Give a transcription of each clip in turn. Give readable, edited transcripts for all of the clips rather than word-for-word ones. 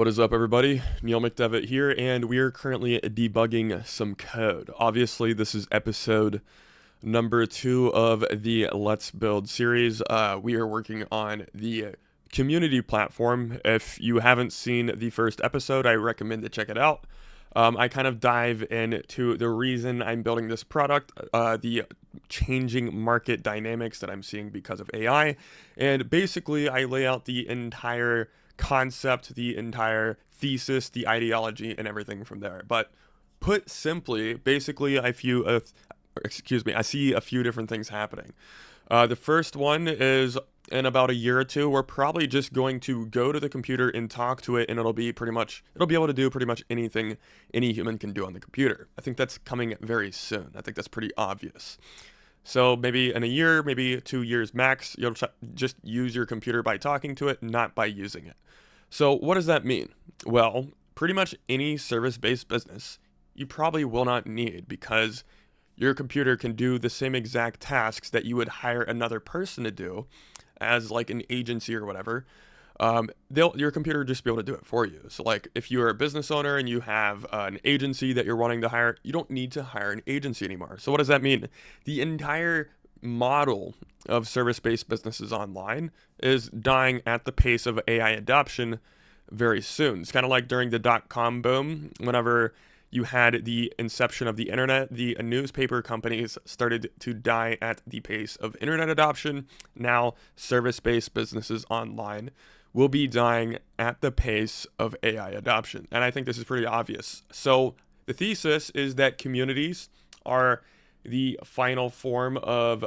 What is up, everybody? Neil McDevitt here, and we are currently debugging some code. Obviously, this is episode number 2 of the Let's Build series. We are working on the community platform. If you haven't seen the first episode, I recommend to check it out. I kind of dive into the reason I'm building this product, the changing market dynamics that I'm seeing because of AI, and basically I lay out the entire concept, the entire thesis, the ideology, and everything from there. But put simply, basically, I see a few different things happening. The first one is in about a year or two, we're probably just going to go to the computer and talk to it, and it'll be able to do pretty much anything any human can do on the computer. I think that's coming very soon. I think that's pretty obvious. So maybe in a year, maybe 2 years max, you'll just use your computer by talking to it, not by using it. So what does that mean? Well, pretty much any service-based business you probably will not need, because your computer can do the same exact tasks that you would hire another person to do as like an agency or whatever. Your computer will just be able to do it for you. So like if you're a business owner and you have an agency that you're wanting to hire, you don't need to hire an agency anymore. So what does that mean? The entire model of service-based businesses online is dying at the pace of AI adoption very soon. It's kind of like during the dot-com boom, whenever you had the inception of the internet, the newspaper companies started to die at the pace of internet adoption. Now, service-based businesses online will be dying at the pace of AI adoption. And I think this is pretty obvious. So the thesis is that communities are the final form of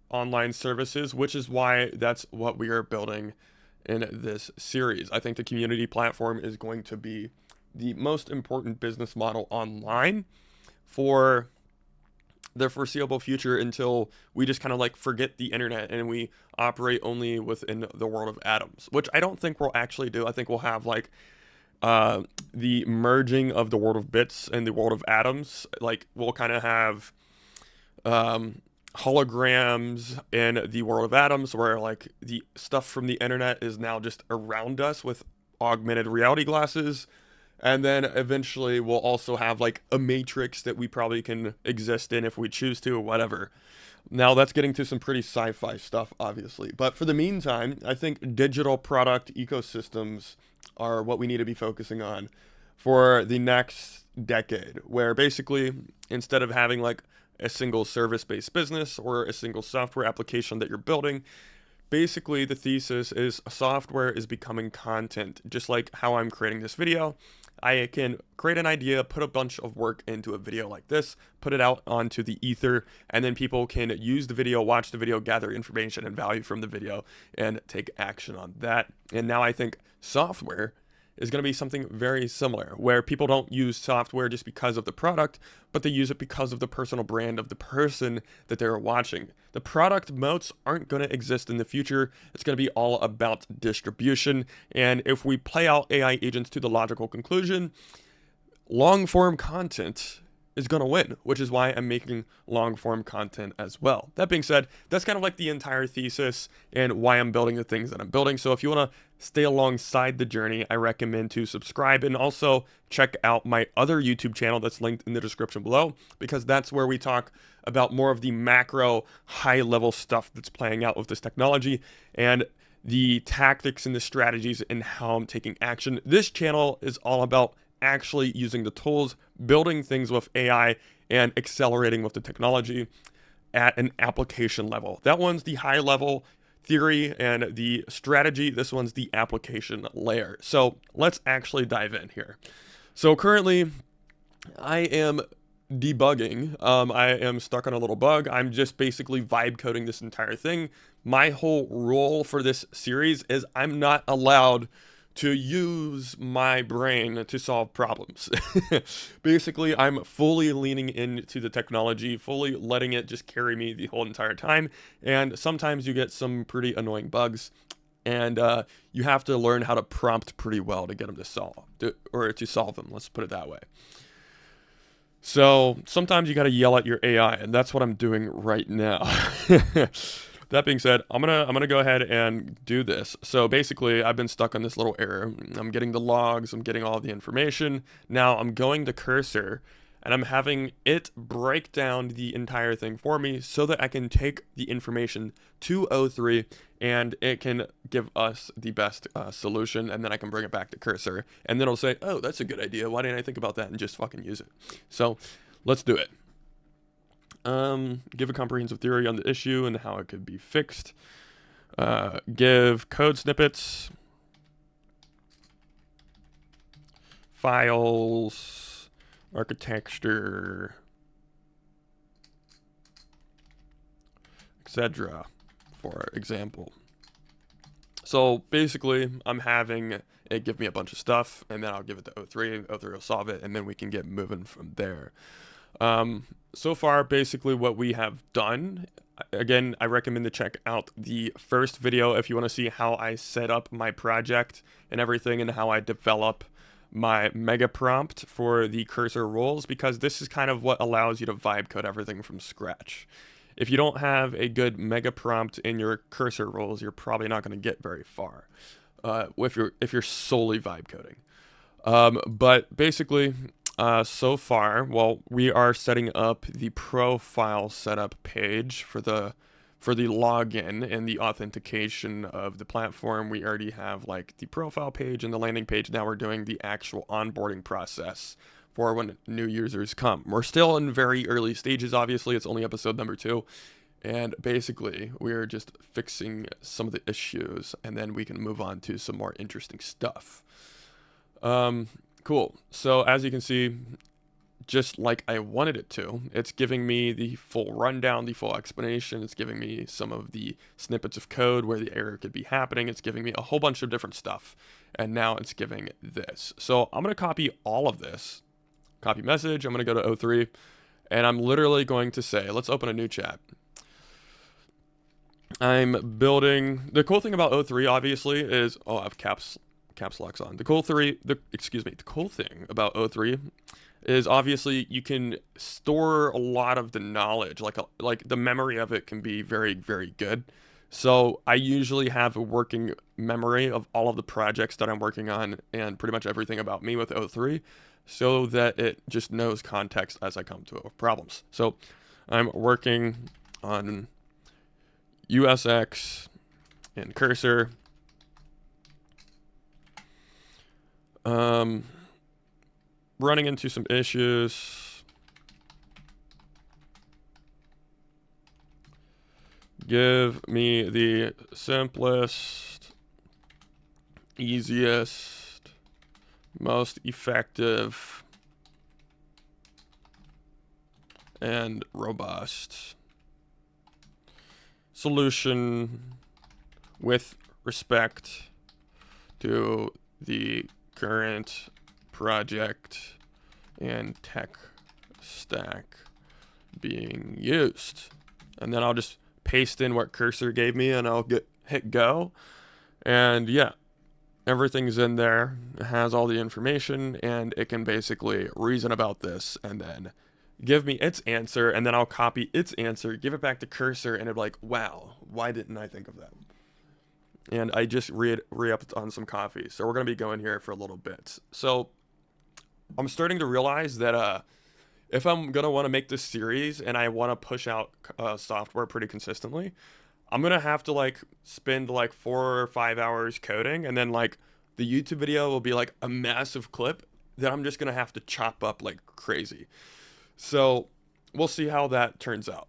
online services, which is why that's what we are building in this series. I think the community platform is going to be the most important business model online for the foreseeable future, until we just kind of like forget the internet and we operate only within the world of atoms, which I don't think we'll actually do. I think we'll have like the merging of the world of bits and the world of atoms. Like we'll kind of have holograms in the world of atoms, where like the stuff from the internet is now just around us with augmented reality glasses. And then eventually we'll also have like a matrix that we probably can exist in if we choose to, or whatever. Now that's getting to some pretty sci-fi stuff, obviously. But for the meantime, I think digital product ecosystems are what we need to be focusing on for the next decade, where basically instead of having like a single service-based business or a single software application that you're building, basically the thesis is software is becoming content. Just like how I'm creating this video, I can create an idea, put a bunch of work into a video like this, put it out onto the ether, and then people can use the video, watch the video, gather information and value from the video, and take action on that. And now I think software is going to be something very similar, where people don't use software just because of the product, but they use it because of the personal brand of the person that they're watching. The product moats aren't going to exist in the future. It's going to be all about distribution. And if we play out AI agents to the logical conclusion, long form content is going to win, which is why I'm making long form content as well. That being said, that's kind of like the entire thesis and why I'm building the things that I'm building. So if you want to stay alongside the journey, I recommend to subscribe, and also check out my other YouTube channel that's linked in the description below, because that's where we talk about more of the macro high level stuff that's playing out with this technology, and the tactics and the strategies and how I'm taking action. This channel is all about actually using the tools, building things with AI, and accelerating with the technology at an application level. That one's the high level theory and the strategy. This one's the application layer. So let's actually dive in here. So currently I am debugging. I am stuck on a little bug. I'm just basically vibe coding this entire thing. My whole role for this series is I'm not allowed to use my brain to solve problems. Basically, I'm fully leaning into the technology, fully letting it just carry me the whole entire time. And sometimes you get some pretty annoying bugs, and you have to learn how to prompt pretty well to get them to solve them. Let's put it that way. So sometimes you got to yell at your AI, and that's what I'm doing right now. that being said, I'm gonna go ahead and do this. So basically, I've been stuck on this little error. I'm getting the logs, I'm getting all the information. Now I'm going to Cursor, and I'm having it break down the entire thing for me so that I can take the information to O3 and it can give us the best solution, and then I can bring it back to Cursor, and then it'll say, oh, that's a good idea. Why didn't I think about that and just fucking use it? So let's do it. Give a comprehensive theory on the issue and how it could be fixed. Give code snippets, files, architecture, etc. for example. So basically, I'm having it give me a bunch of stuff, and then I'll give it to O3. O3 will solve it, and then we can get moving from there. So far, basically what we have done, again, I recommend to check out the first video if you want to see how I set up my project and everything and how I develop my mega prompt for the cursor rules, because this is kind of what allows you to vibe code everything from scratch. If you don't have a good mega prompt in your cursor rules, you're probably not going to get very far if you're solely vibe coding. But basically, so far, well, we are setting up the profile setup page for the login and the authentication of the platform. We already have like the profile page and the landing page. Now we're doing the actual onboarding process for when new users come. We're still in very early stages, obviously. It's only episode number 2. And basically, we're just fixing some of the issues, and then we can move on to some more interesting stuff. Cool. So as you can see, just like I wanted it to, it's giving me the full rundown, the full explanation. It's giving me some of the snippets of code where the error could be happening. It's giving me a whole bunch of different stuff. And now it's giving this. So I'm going to copy all of this. Copy message. I'm going to go to O3. And I'm literally going to say, let's open a new chat. I'm building. The cool thing about O3, obviously, is, oh, I have caps locks on. The cool thing about O3 is obviously you can store a lot of the knowledge, like the memory of it can be very, very good. So I usually have a working memory of all of the projects that I'm working on and pretty much everything about me with O3, so that it just knows context as I come to problems. So I'm working on USX and Cursor. Running into some issues. Give me the simplest, easiest, most effective, and robust solution with respect to the current project and tech stack being used. And then I'll just paste in what Cursor gave me and I'll hit go. And yeah, everything's in there. It has all the information and it can basically reason about this and then give me its answer, and then I'll copy its answer, give it back to Cursor, and it'll be like, wow, why didn't I think of that? And I just re-upped on some coffee. So we're going to be going here for a little bit. So I'm starting to realize that if I'm going to want to make this series and I want to push out software pretty consistently, I'm going to have to like spend like 4 or 5 hours coding, and then like the YouTube video will be like a massive clip that I'm just going to have to chop up like crazy. So we'll see how that turns out.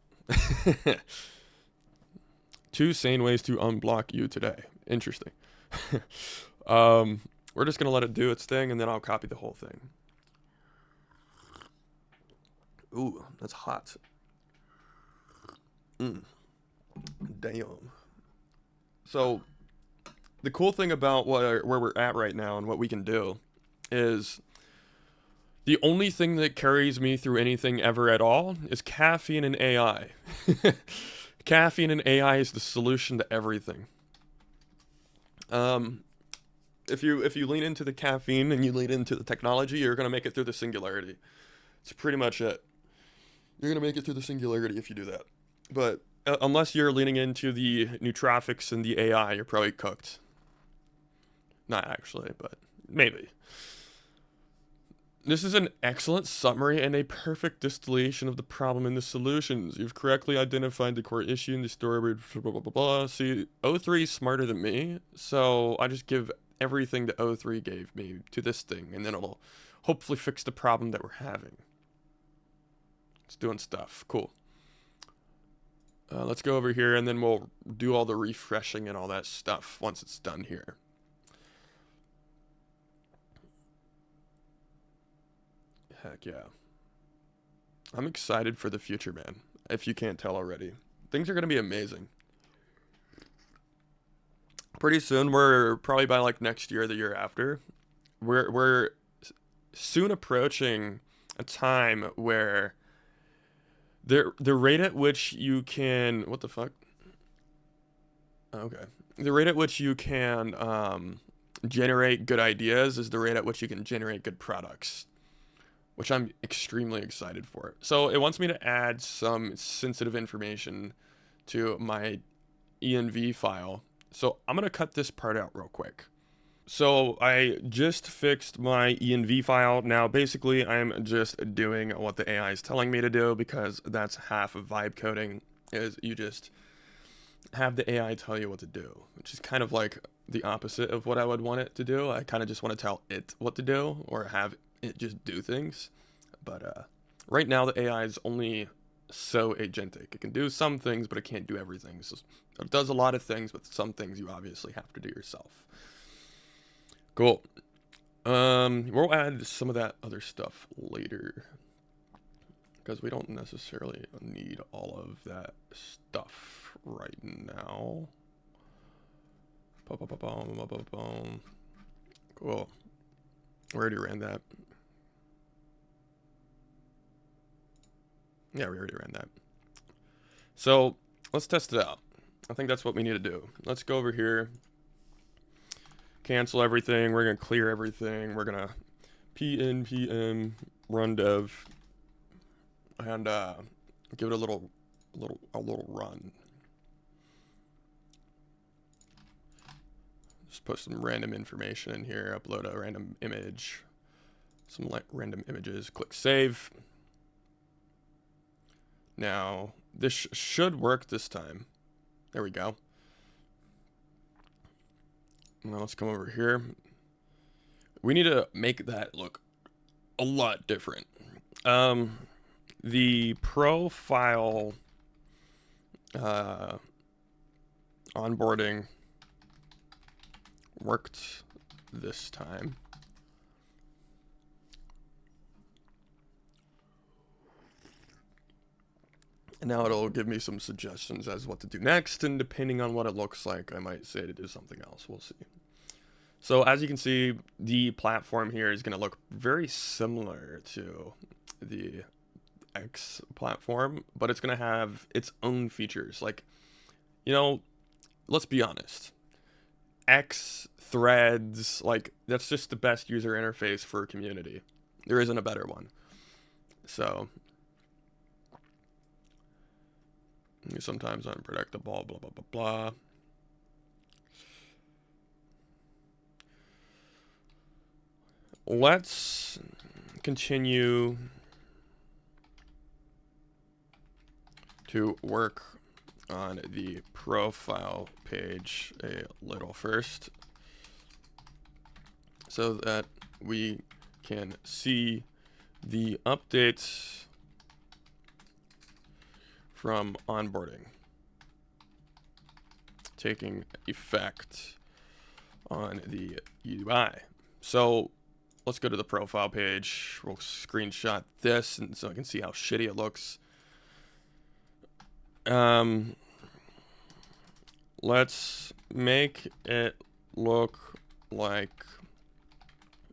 2 sane ways to unblock you today. Interesting. We're just going to let it do its thing, and then I'll copy the whole thing. Ooh, that's hot. Damn. So the cool thing about where we're at right now and what we can do is the only thing that carries me through anything ever at all is caffeine and AI. Caffeine and AI is the solution to everything. If you lean into the caffeine and you lean into the technology, you're gonna make it through the singularity. It's pretty much it. You're gonna make it through the singularity if you do that. But unless you're leaning into the nootropics and the AI, you're probably cooked. Not actually, but maybe. This is an excellent summary and a perfect distillation of the problem and the solutions. You've correctly identified the core issue in the story, blah, blah, blah, blah. See, O3 is smarter than me, so I just give everything that O3 gave me to this thing, and then it'll hopefully fix the problem that we're having. It's doing stuff. Cool. Let's go over here, and then we'll do all the refreshing and all that stuff once it's done here. Heck yeah. I'm excited for the future, man. If you can't tell already. Things are going to be amazing. Pretty soon, we're probably by like next year, the year after, we're soon approaching a time where the rate at which you can, what the fuck? Okay. The rate at which you can generate good ideas is the rate at which you can generate good products, which I'm extremely excited for. So it wants me to add some sensitive information to my env file. So I'm going to cut this part out real quick. So I just fixed my env file. Now, basically, I'm just doing what the AI is telling me to do, because that's half of vibe coding, is you just have the AI tell you what to do, which is kind of like the opposite of what I would want it to do. I kind of just want to tell it what to do, or have it just do things. But right now, the AI is only so agentic. It can do some things, but it can't do everything. So it does a lot of things, but some things you obviously have to do yourself. Cool. We'll add some of that other stuff later, because we don't necessarily need all of that stuff right now. Cool. We already ran that. Yeah, we already ran that. So let's test it out. I think that's what we need to do. Let's go over here. Cancel everything. We're gonna clear everything. We're gonna npm run dev and give it a little run. Just put some random information in here. Upload a random image. Some random images. Click save. Now this should work this time. There we go. Now let's come over here. We need to make that look a lot different. The profile onboarding worked this time. And now it'll give me some suggestions as what to do next, and depending on what it looks like, I might say to do something else. We'll see. So as you can see, the platform here is going to look very similar to the X platform, but it's going to have its own features. Like, you know, let's be honest. X, Threads, like, that's just the best user interface for a community. There isn't a better one. So sometimes unpredictable, blah, blah, blah, blah. Let's continue to work on the profile page a little first, so that we can see the updates from onboarding taking effect on the UI. So let's go to the profile page. We'll screenshot this, and so I can see how shitty it looks. Let's make it look like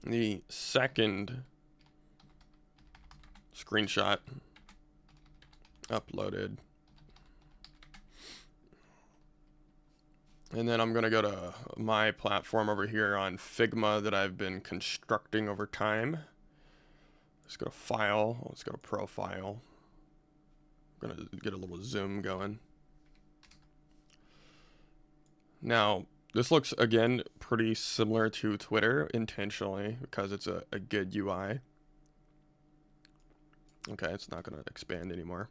the second screenshot uploaded. And then I'm going to go to my platform over here on Figma that I've been constructing over time. Let's go to File. Let's go to Profile. I'm going to get a little zoom going. Now, this looks, again, pretty similar to Twitter intentionally because it's a good UI. Okay, it's not going to expand anymore.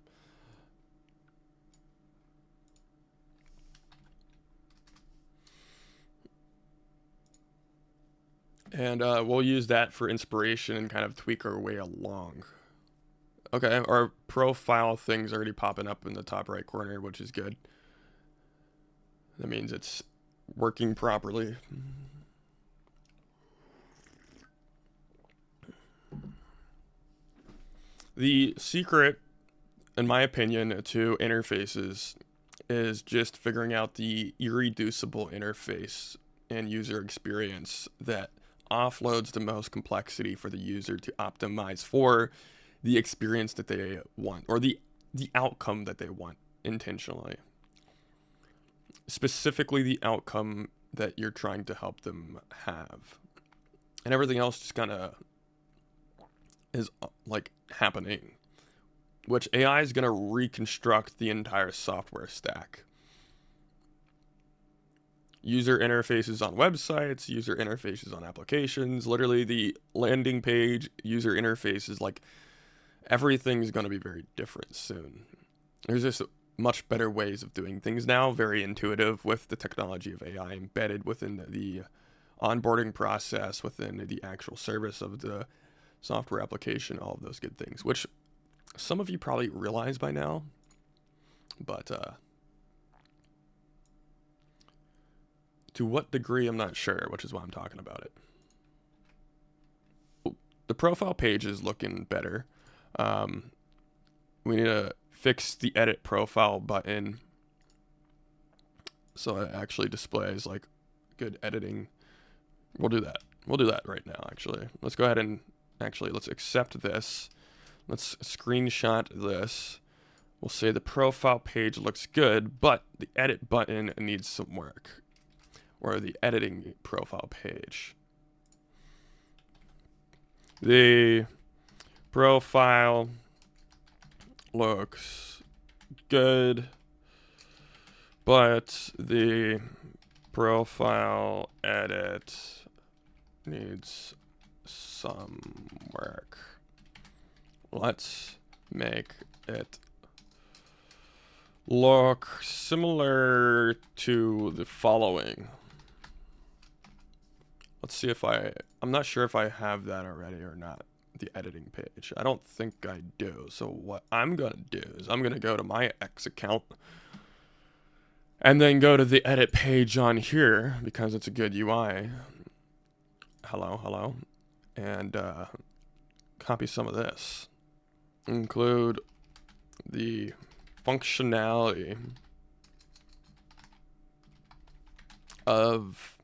And we'll use that for inspiration and kind of tweak our way along. Okay, our profile thing's already popping up in the top right corner, which is good. That means it's working properly. The secret, in my opinion, to interfaces is just figuring out the irreducible interface and user experience that offloads the most complexity for the user to optimize for the experience that they want, or the outcome that they want intentionally. Specifically the outcome that you're trying to help them have. And everything else just kind of is like happening, which AI is going to reconstruct the entire software stack. User interfaces on websites, user interfaces on applications, literally the landing page, user interfaces, like everything's going to be very different soon. There's just much better ways of doing things now, very intuitive with the technology of AI embedded within the onboarding process, within the actual service of the software application, all of those good things, which some of you probably realize by now, but to what degree, I'm not sure, which is why I'm talking about it. The profile page is looking better. We need to fix the edit profile button so it actually displays like good editing. We'll do that. We'll do that right now, actually. Let's go ahead and let's accept this. Let's screenshot this. We'll say the profile page looks good, but the edit button needs some work. Or the editing profile page. The profile looks good, but the profile edit needs some work. Let's make it look similar to the following. Let's see if I'm not sure if I have that already or not, the editing page. I don't think I do. So what I'm going to do is I'm going to go to my X account and then go to the edit page on here because it's a good UI. Hello. And copy some of this. Include the functionality of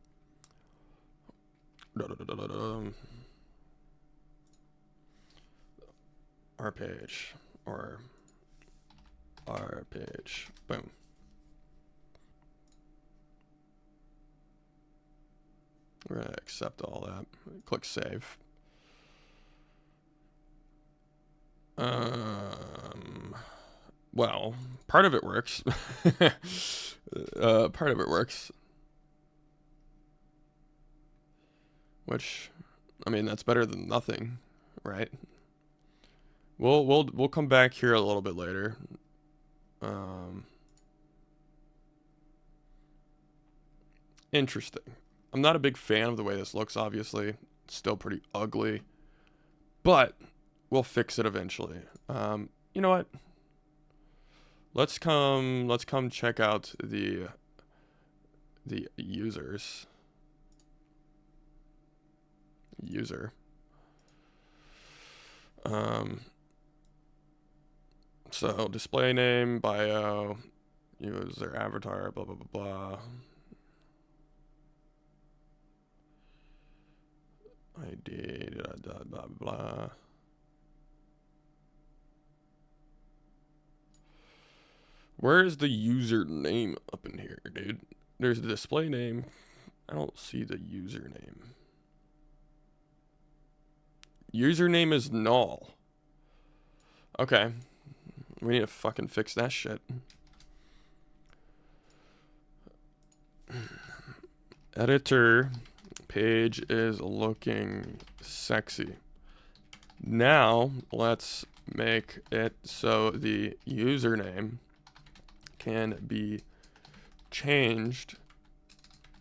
our page, or our page. Boom. We're gonna accept all that. Click save. Well, part of it works. Part of it works. Which, I mean, that's better than nothing, right? We'll come back here a little bit later. Interesting. I'm not a big fan of the way this looks, obviously. It's still pretty ugly. But we'll fix it eventually. You know what? Let's come check out the users. So display name, bio, user avatar, blah blah blah blah. ID, blah blah blah. Where's the username up in here, dude? There's the display name. I don't see the username. Username is null. Okay. We need to fucking fix that shit. editor page is looking sexy. Now let's make it so the username can be changed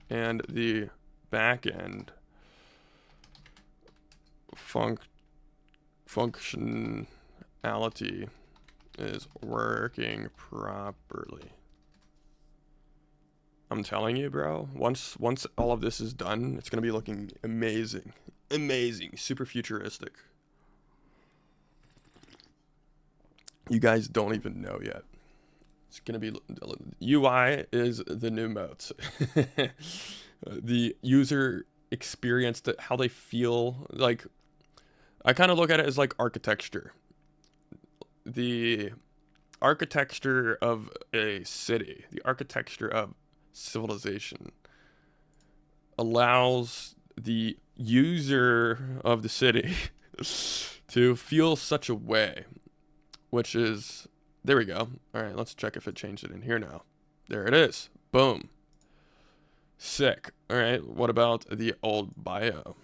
and the backend functionality is working properly. I'm telling you, bro, once all of this is done, it's gonna be looking amazing. Amazing, super futuristic. You guys don't even know yet. It's gonna be, UI is the new modes. The user experience, how they feel, like, I kind of look at it as like architecture. The architecture of a city, the architecture of civilization allows the user of the city to feel such a way, which is, there we go. All right, let's check if it changed it in here now. There it is. Boom. Sick. All right, what about the old bio?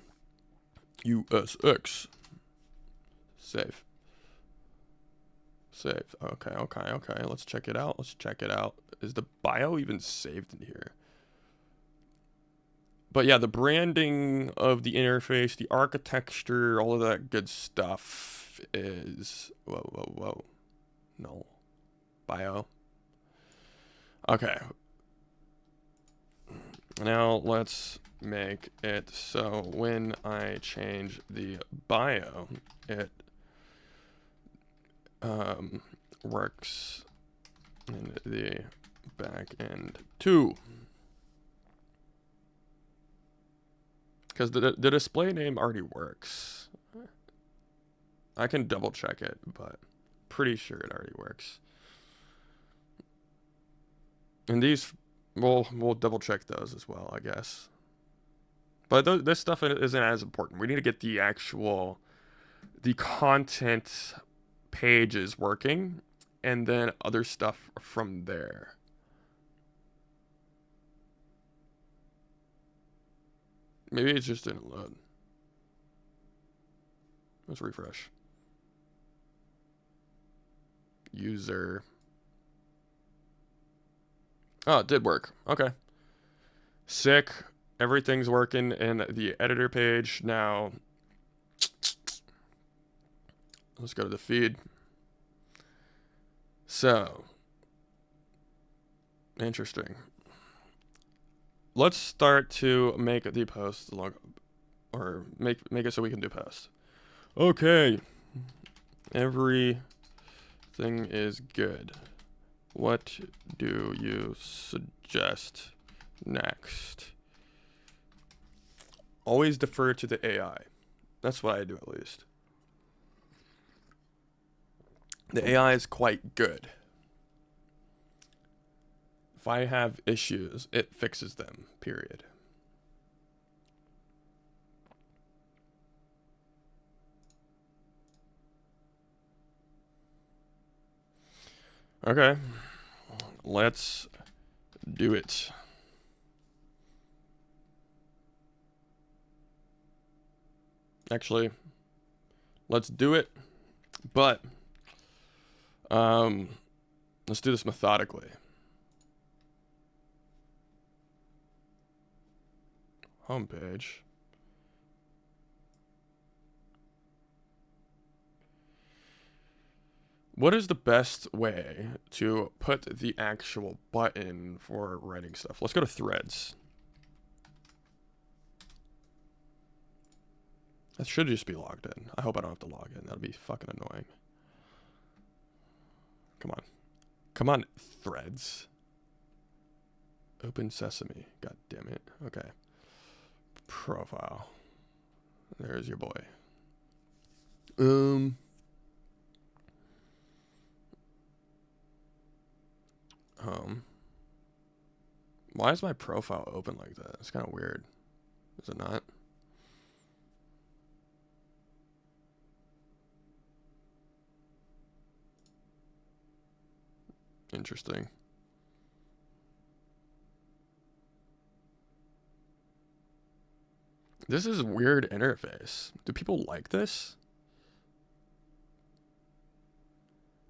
USX. Save. Save. Okay. Let's check it out. Is the bio even saved in here? But yeah, the branding of the interface, the architecture, all of that good stuff is... Whoa. No. Bio. Okay. Now let's make it so when I change the bio, it works in the back end too. Because the display name already works. I can double check it, but pretty sure it already works. And these, we'll double check those as well, I guess. But this stuff isn't as important. We need to get the content pages working, and then other stuff from there. Maybe it just didn't load. Let's refresh. User. Oh, it did work. Okay. Sick. Everything's working in the editor page. Now, let's go to the feed. So, interesting. Let's start to make the post logo, or make it so we can do post. Okay. Everything is good. What do you suggest next? Always defer to the AI. That's what I do, at least. The AI is quite good. If I have issues, it fixes them, period. Okay. Let's do it. Actually, let's do it, but let's do this methodically. Homepage. What is the best way to put the actual button for writing stuff? Let's go to threads. That should just be logged in. I hope I don't have to log in. That'd be fucking annoying. Come on. Come on, threads. Open Sesame. God damn it. Okay. Profile. There's your boy. Why is my profile open like that? It's kind of weird. Is it not? Interesting. This is a weird interface. Do people like this?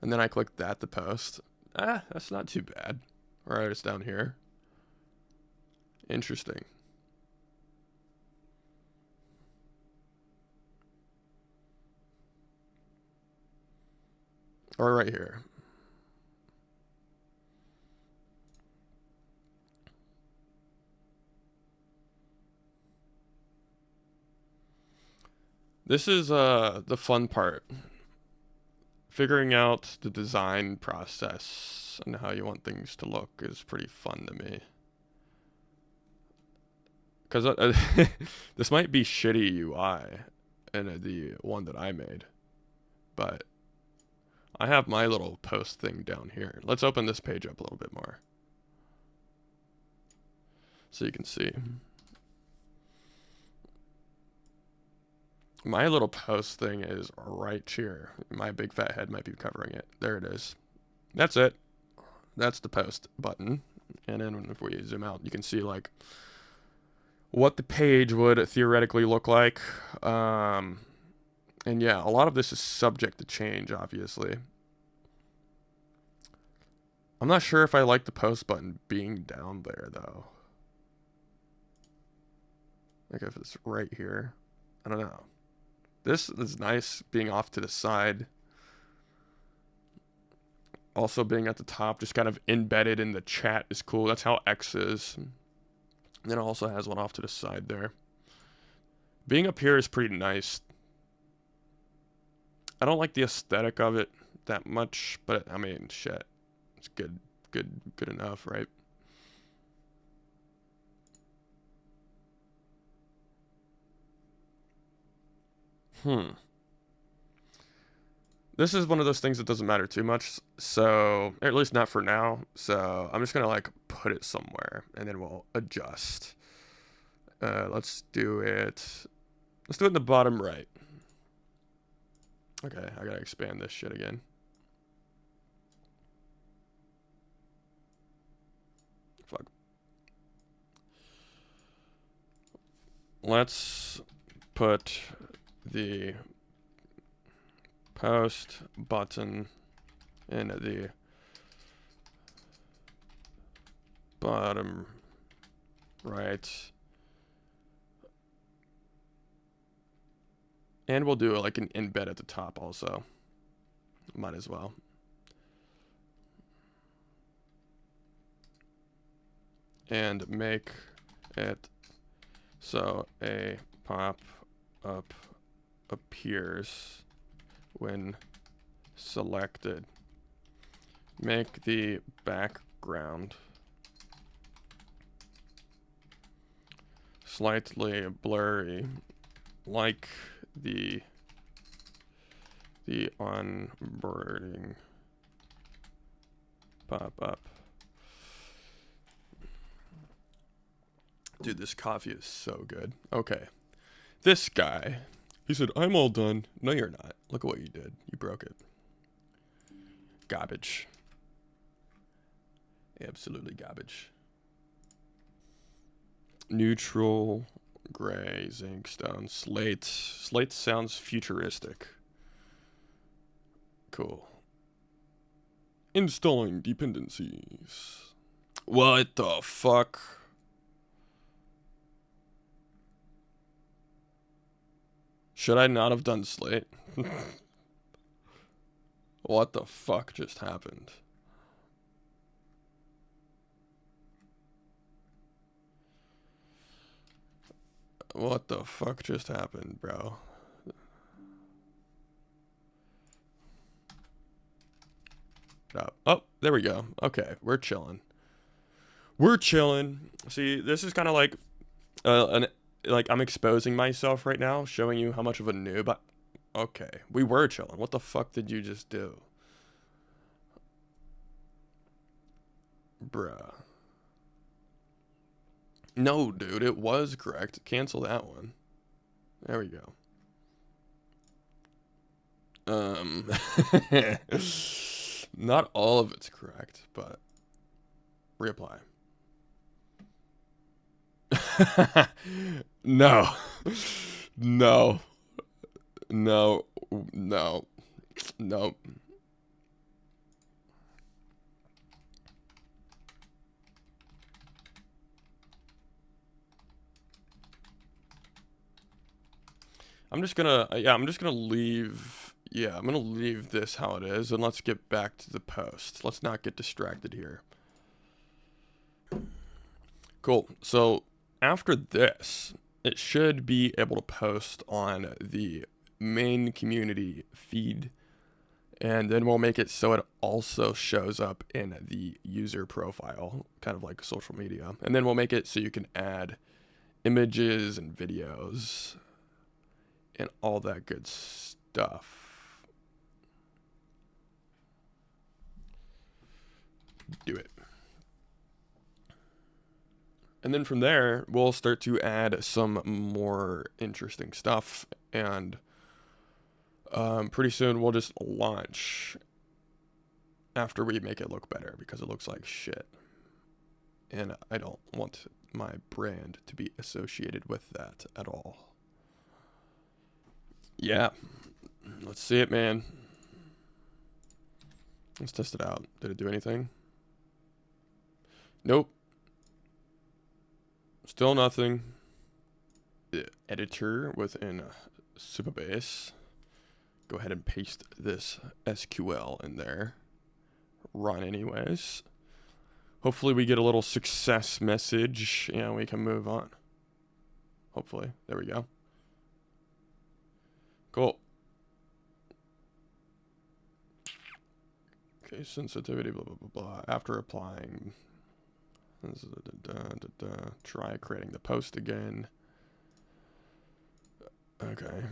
And then I click that to post. That's not too bad. Alright, it's down here. Interesting. Or right here. This is the fun part. Figuring out the design process and how you want things to look is pretty fun to me. Because this might be shitty UI in the one that I made. But I have my little post thing down here. Let's open this page up a little bit more. So you can see. My little post thing is right here. My big fat head might be covering it. There it is. That's it. That's the post button. And then if we zoom out, you can see like what the page would theoretically look like. And yeah, a lot of this is subject to change, obviously. I'm not sure if I like the post button being down there, though. Like if it's right here. I don't know. This is nice being off to the side. Also being at the top, just kind of embedded in the chat is cool. That's how X is. And then it also has one off to the side there. Being up here is pretty nice. I don't like the aesthetic of it that much, but I mean, shit. It's good enough, right? This is one of those things that doesn't matter too much, so, or at least not for now, so I'm just gonna like put it somewhere, and then we'll adjust. Let's do it in the bottom right. Okay, I gotta expand this shit again. Fuck. Let's put the post button in the bottom right. And we'll do like an embed at the top also. Might as well. And make it so a pop-up appears when selected. Make the background slightly blurry, like the onboarding pop-up. Dude, this coffee is so good. Okay. This guy, he said, I'm all done. No, you're not. Look at what you did. You broke it. Garbage. Absolutely garbage. Neutral, gray, zinc, stone, slate. Slate sounds futuristic. Cool. Installing dependencies. What the fuck? Should I not have done slate? What the fuck just happened? What the fuck just happened, bro? Oh, there we go. Okay, we're chilling. We're chilling. See, this is kind of like, like I'm exposing myself right now, showing you how much of a noob. Okay, we were chilling. What the fuck did you just do, bruh? No, dude, it was correct. Cancel that one. There we go. Not all of it's correct, but reapply. No. No. No. No. No. I'm just gonna, yeah, I'm just gonna leave, yeah, I'm gonna leave this how it is, and let's get back to the post. Let's not get distracted here. Cool. So after this, it should be able to post on the main community feed, and then we'll make it so it also shows up in the user profile, kind of like social media. And then we'll make it so you can add images and videos and all that good stuff. Do it. And then from there, we'll start to add some more interesting stuff. And pretty soon we'll just launch after we make it look better because it looks like shit. And I don't want my brand to be associated with that at all. Yeah. Let's see it, man. Let's test it out. Did it do anything? Nope. Still nothing. The editor within Supabase. Go ahead and paste this SQL in there. Run anyways. Hopefully we get a little success message and we can move on. Hopefully. There we go. Cool. Okay, sensitivity, blah, blah, blah, blah. After applying, try creating the post again. Okay.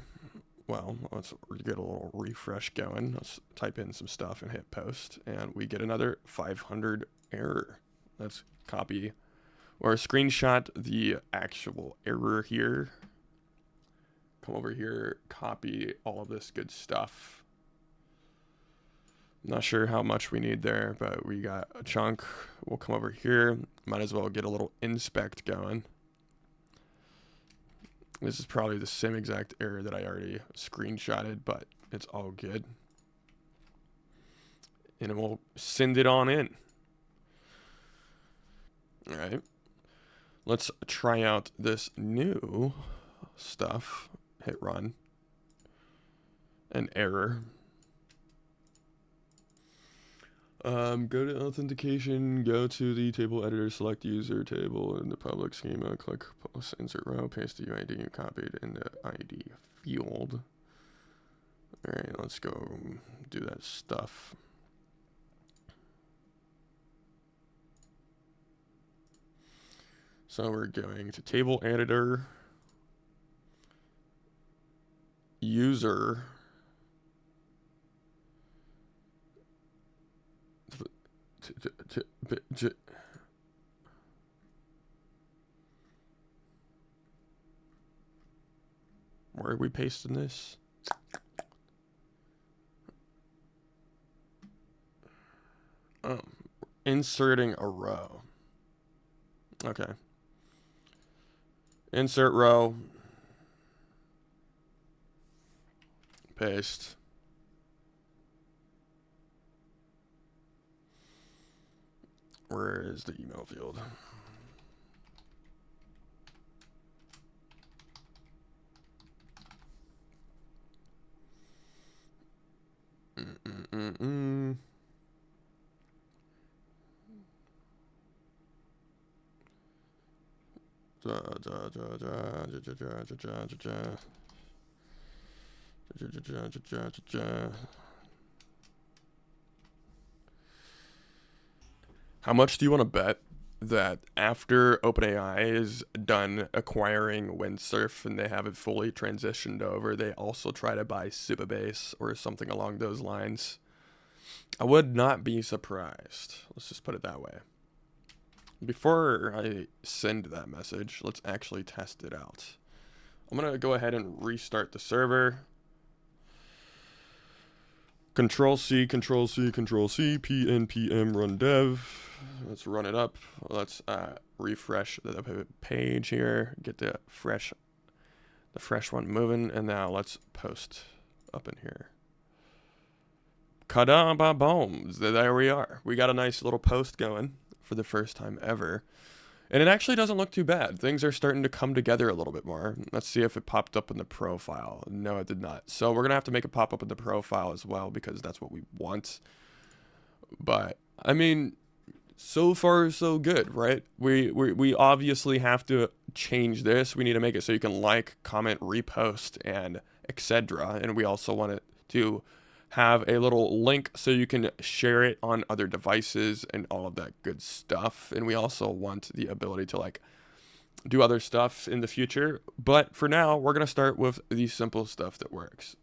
Well, let's get a little refresh going. Let's type in some stuff and hit post, and we get another 500 error. Let's copy or screenshot the actual error here. Come over here, copy all of this good stuff. Not sure how much we need there, but we got a chunk. We'll come over here. Might as well get a little inspect going. This is probably the same exact error that I already screenshotted, but it's all good. And we'll send it on in. All right. Let's try out this new stuff. Hit run. An error. Go to authentication, go to the table editor, select user table in the public schema, click post, insert row, paste the UID you copied in the ID field. Alright, let's go do that stuff. So we're going to table editor, user, where are we pasting this? Oh, inserting a row. Okay. Insert row. Paste. Where is the email field? How much do you want to bet that after OpenAI is done acquiring Windsurf and they have it fully transitioned over, they also try to buy Supabase or something along those lines? I would not be surprised. Let's just put it that way. Before I send that message, let's actually test it out. I'm going to go ahead and restart the server. Control C, Control C, Control C, PNPM run dev. Let's run it up. Let's refresh the page here. Get the fresh one moving, and now let's post up in here. Kada ba boom! There we are. We got a nice little post going for the first time ever. And it actually doesn't look too bad. Things are starting to come together a little bit more. Let's see if it popped up in the profile. No, it did not. So we're going to have to make it pop up in the profile as well because that's what we want. But, I mean, so far so good, right? We obviously have to change this. We need to make it so you can like, comment, repost, and etc. And we also want it to have a little link so you can share it on other devices and all of that good stuff. And we also want the ability to like do other stuff in the future. But for now, we're going to start with the simple stuff that works.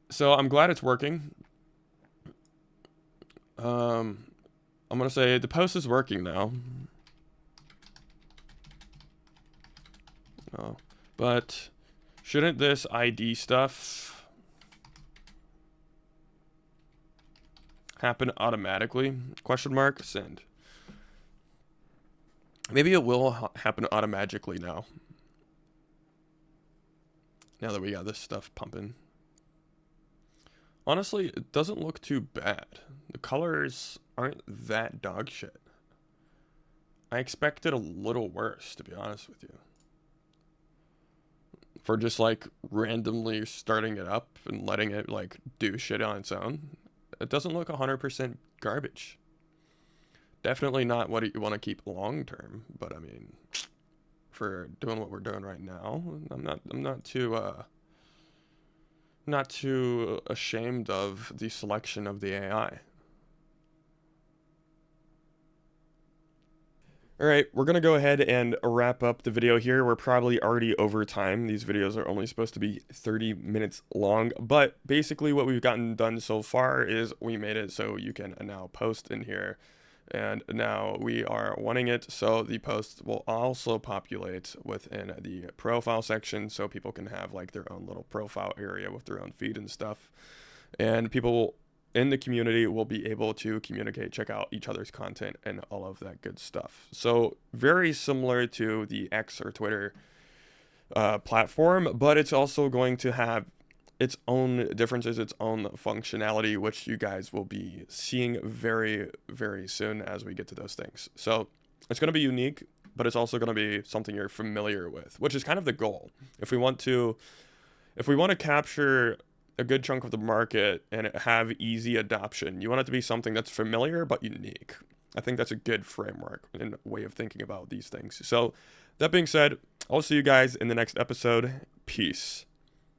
So I'm glad it's working. I'm going to say the post is working now. Oh, but shouldn't this ID stuff happen automatically? Question mark, send. Maybe it will happen automatically now. Now that we got this stuff pumping. Honestly, it doesn't look too bad. The colors aren't that dog shit. I expected a little worse, to be honest with you. For just like randomly starting it up and letting it like do shit on its own. It doesn't look 100% garbage. Definitely not what you want to keep long term, but I mean, for doing what we're doing right now, I'm not too ashamed of the selection of the AI. All right, we're gonna go ahead and wrap up the video here. We're probably already over time. These videos are only supposed to be 30 minutes long, but basically what we've gotten done so far is we made it so you can now post in here. And now we are wanting it so the posts will also populate within the profile section so people can have like their own little profile area with their own feed and stuff. And people in the community will be able to communicate, check out each other's content, and all of that good stuff. So very similar to the X or Twitter platform, but it's also going to have its own differences, its own functionality, which you guys will be seeing very, very soon as we get to those things. So it's going to be unique, but it's also going to be something you're familiar with, which is kind of the goal. If we want to capture a good chunk of the market and have easy adoption, you want it to be something that's familiar but unique. I think that's a good framework and way of thinking about these things. So that being said, I'll see you guys in the next episode. Peace.